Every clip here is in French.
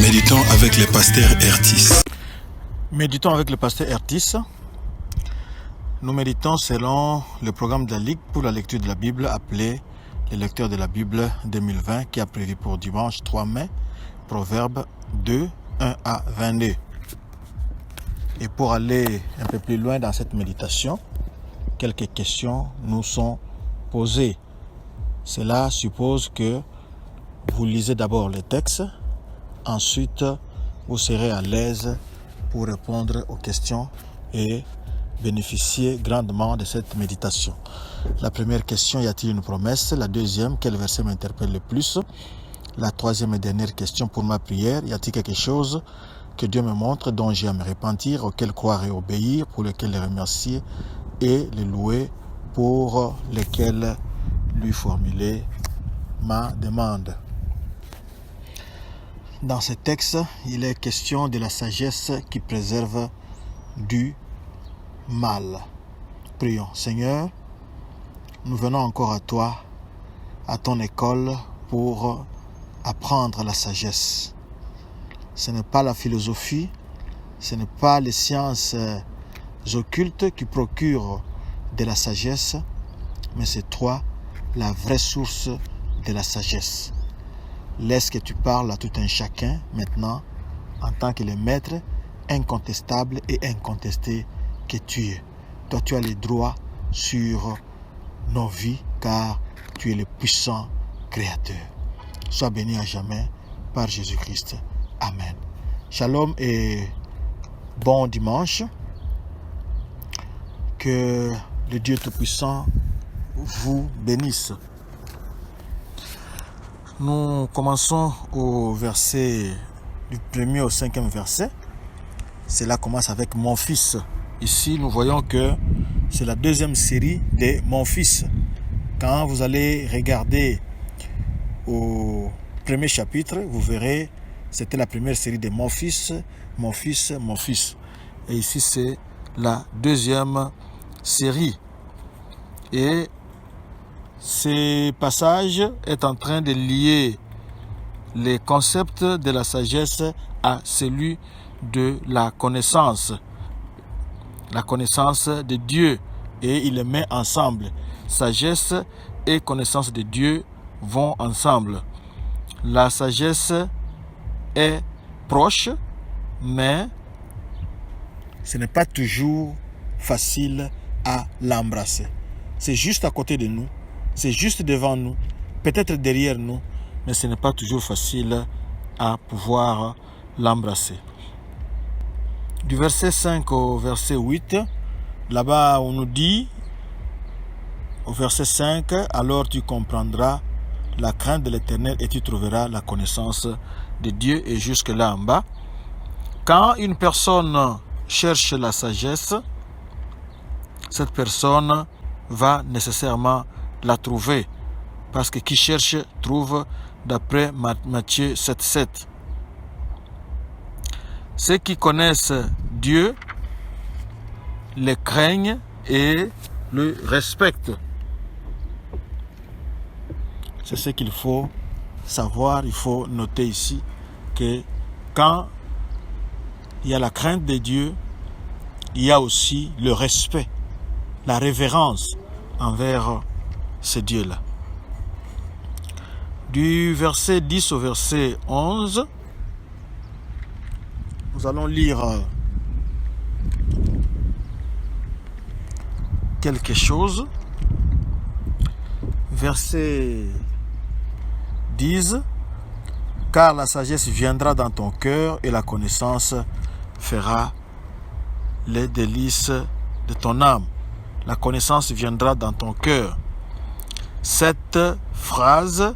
Méditons avec le pasteur Ertis. Méditons avec le pasteur Ertis. Nous méditons selon le programme de la Ligue pour la lecture de la Bible appelé les lecteurs de la Bible 2020 qui a prévu pour dimanche 3 mai, Proverbe 2, 1 à 22. Et pour aller un peu plus loin dans cette méditation, quelques questions nous sont posées. Cela suppose que vous lisez d'abord le texte, ensuite vous serez à l'aise pour répondre aux questions et bénéficier grandement de cette méditation. La première question, y a-t-il une promesse? La deuxième, quel verset m'interpelle le plus? La troisième et dernière question pour ma prière, y a-t-il quelque chose que Dieu me montre dont j'ai à me repentir, auquel croire et obéir, pour lequel le remercier et le louer, pour lequel lui formuler ma demande? Dans ce texte, il est question de la sagesse qui préserve du mal. Prions. Seigneur, nous venons encore à toi, à ton école, pour apprendre la sagesse. Ce n'est pas la philosophie, ce n'est pas les sciences occultes qui procurent de la sagesse, mais c'est toi, la vraie source de la sagesse. Laisse que tu parles à tout un chacun maintenant, en tant que le maître incontestable et incontesté que tu es. Toi, tu as les droits sur nos vies, car tu es le puissant Créateur. Sois béni à jamais par Jésus-Christ. Amen. Shalom et bon dimanche. Que le Dieu Tout-Puissant vous bénisse. Nous commençons au verset du 1er au 5e verset. Cela commence avec mon fils. Ici, nous voyons que c'est la deuxième série de mon fils. Quand vous allez regarder au premier chapitre, vous verrez, c'était la première série de mon fils, mon fils, mon fils. Et ici, c'est la deuxième série. Et ce passage est en train de lier les concepts de la sagesse à celui de la connaissance de Dieu, et il les met ensemble. Sagesse et connaissance de Dieu vont ensemble. La sagesse est proche, mais ce n'est pas toujours facile à l'embrasser. C'est juste à côté de nous, c'est juste devant nous, peut-être derrière nous, mais ce n'est pas toujours facile à pouvoir l'embrasser. Du verset 5 au verset 8, là-bas on nous dit, au verset 5, « Alors tu comprendras la crainte de l'Éternel et tu trouveras la connaissance de Dieu. » Et jusque là en bas, quand une personne cherche la sagesse, cette personne va nécessairement la trouver. Parce que qui cherche, trouve, d'après Matthieu 7,7. Ceux qui connaissent Dieu le craignent et le respectent. C'est ce qu'il faut savoir. Il faut noter ici que quand il y a la crainte de Dieu, il y a aussi le respect, la révérence envers ce Dieu-là. Du verset 10 au verset 11, nous allons lire quelque chose. Verset 10, « Car la sagesse viendra dans ton cœur et la connaissance fera les délices de ton âme. » La connaissance viendra dans ton cœur. Cette phrase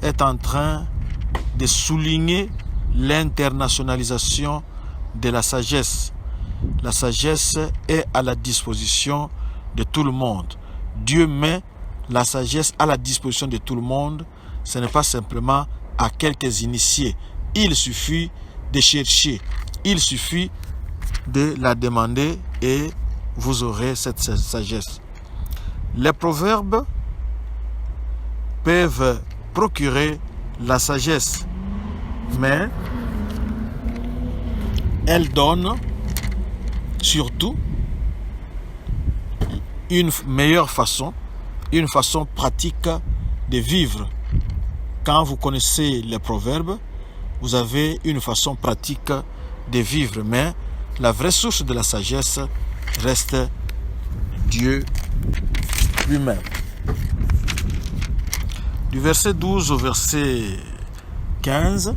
est en train de souligner l'internationalisation de la sagesse. La sagesse est à la disposition de tout le monde. Dieu met la sagesse à la disposition de tout le monde. Ce n'est pas simplement à quelques initiés. Il suffit de chercher. Il suffit de la demander et vous aurez cette sagesse. Les proverbes peuvent procurer la sagesse, mais elle donne surtout une meilleure façon, une façon pratique de vivre. Quand vous connaissez les proverbes, vous avez une façon pratique de vivre, mais la vraie source de la sagesse reste Dieu lui-même. Du verset 12 au verset 15,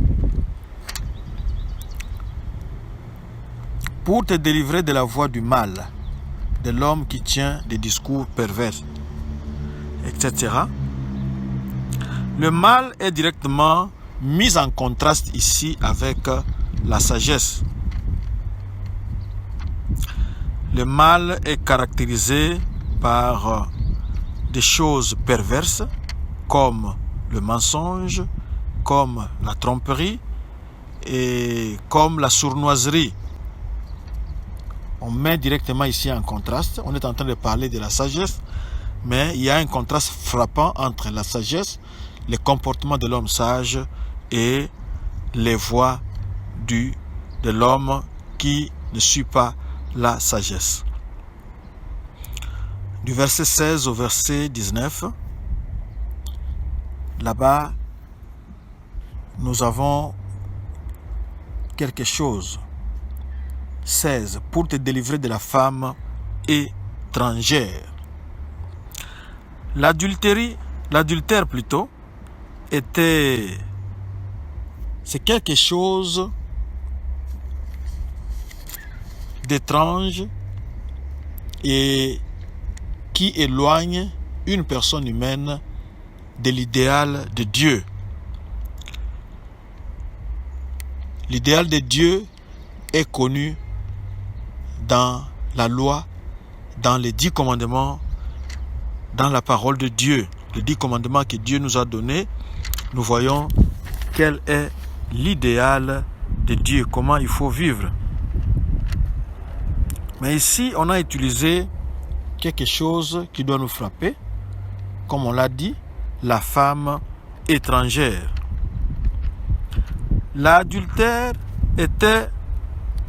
pour te délivrer de la voie du mal, de l'homme qui tient des discours pervers, etc. Le mal est directement mis en contraste ici avec la sagesse. Le mal est caractérisé par des choses perverses comme le mensonge, comme la tromperie et comme la sournoiserie. On met directement ici en contraste. On est en train de parler de la sagesse, mais il y a un contraste frappant entre la sagesse, les comportements de l'homme sage et les voies de l'homme qui ne suit pas la sagesse. Du verset 16 au verset 19, là-bas, nous avons quelque chose. 16. Pour te délivrer de la femme étrangère. L'adultère plutôt, c'est quelque chose d'étrange et qui éloigne une personne humaine de l'idéal de Dieu. L'idéal de Dieu est connu dans la loi, dans les 10 commandements, dans la parole de Dieu. Les 10 commandements que Dieu nous a donnés, nous voyons quel est l'idéal de Dieu, comment il faut vivre. Mais ici, on a utilisé quelque chose qui doit nous frapper, comme on l'a dit, la femme étrangère. L'adultère était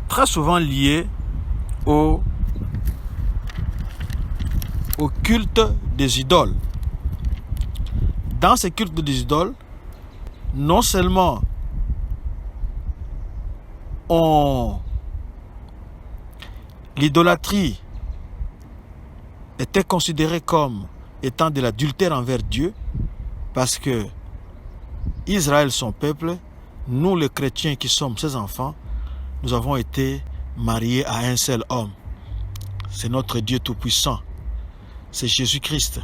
très souvent lié au culte des idoles. Dans ce culte des idoles, non seulement l'idolâtrie était considérée comme étant de l'adultère envers Dieu, parce que Israël, son peuple, nous les chrétiens qui sommes ses enfants, nous avons été mariés à un seul homme. C'est notre Dieu Tout-Puissant. C'est Jésus-Christ.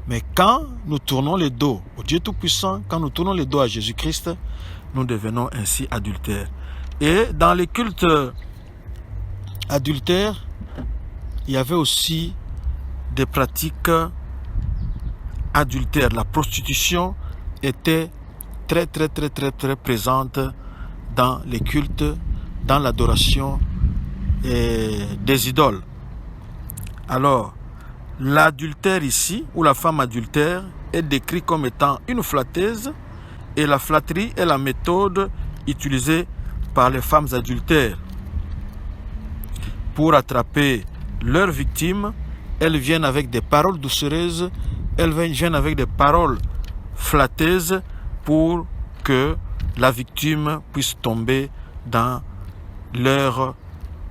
Mais quand nous tournons le dos au Dieu Tout-Puissant, quand nous tournons le dos à Jésus-Christ, nous devenons ainsi adultères. Et dans les cultes adultères, il y avait aussi des pratiques adultères. La prostitution était très présente dans les cultes, dans l'adoration des idoles. Alors, l'adultère ici, ou la femme adultère, est décrit comme étant une flatteuse, et la flatterie est la méthode utilisée par les femmes adultères. Pour attraper leurs victimes, elles viennent avec des paroles doucereuses, elles viennent avec des paroles flatteuses pour que la victime puisse tomber dans leur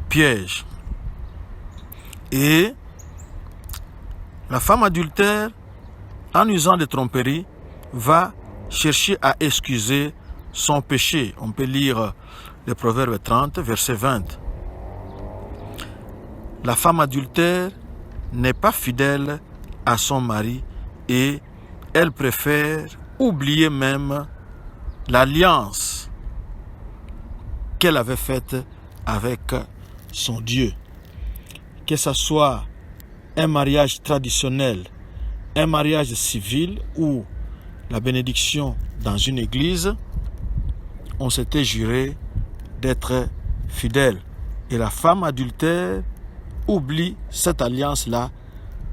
piège. Et la femme adultère, en usant de tromperies, va chercher à excuser son péché. On peut lire le Proverbe 30, verset 20. La femme adultère n'est pas fidèle à son mari et elle préfère oublier même l'alliance qu'elle avait faite avec son Dieu. Que ce soit un mariage traditionnel, un mariage civil ou la bénédiction dans une église, on s'était juré d'être fidèle. Et la femme adultère oublie cette alliance-là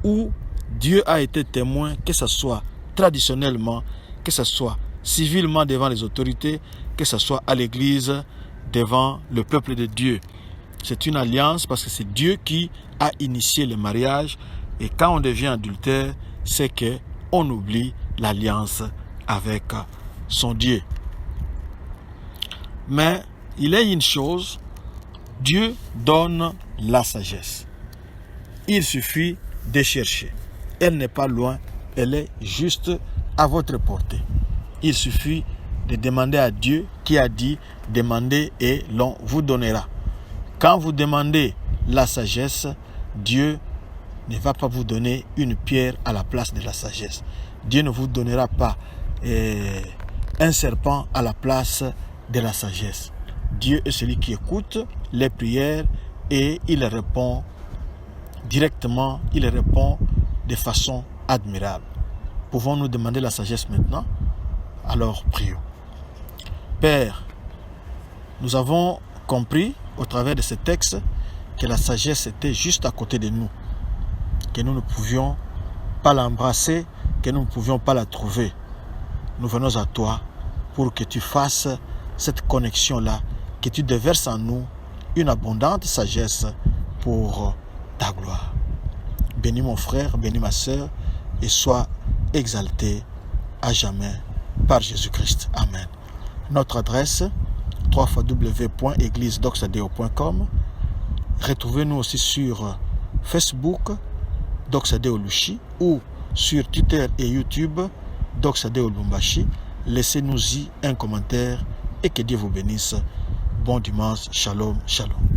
où Dieu a été témoin, que ce soit traditionnellement, que ce soit civilement devant les autorités, que ce soit à l'église. devant le peuple de Dieu. C'est une alliance parce que c'est Dieu qui a initié le mariage. Et quand on devient adultère, c'est qu'on oublie l'alliance avec son Dieu. Mais il est une chose, Dieu donne la sagesse. Il suffit de chercher. Elle n'est pas loin, elle est juste à votre portée. Il suffit de demander à Dieu qui a dit « Demandez et l'on vous donnera ». Quand vous demandez la sagesse, Dieu ne va pas vous donner une pierre à la place de la sagesse. Dieu ne vous donnera pas un serpent à la place de la sagesse. Dieu est celui qui écoute les prières et il répond directement, il répond de façon admirable. Pouvons-nous demander la sagesse maintenant? Alors prions. Père, nous avons compris au travers de ce texte que la sagesse était juste à côté de nous, que nous ne pouvions pas l'embrasser, que nous ne pouvions pas la trouver. Nous venons à toi pour que tu fasses cette connexion-là, que tu déverses en nous une abondante sagesse pour ta gloire. Bénis mon frère, bénis ma sœur et sois exalté à jamais par Jésus-Christ. Amen. Notre adresse www.églisedoxadeo.com. Retrouvez-nous aussi sur Facebook Doxadeo Lushi ou sur Twitter et YouTube Doxadeo Lumbashi. Laissez-nous-y un commentaire et que Dieu vous bénisse. Bon dimanche. Shalom, shalom.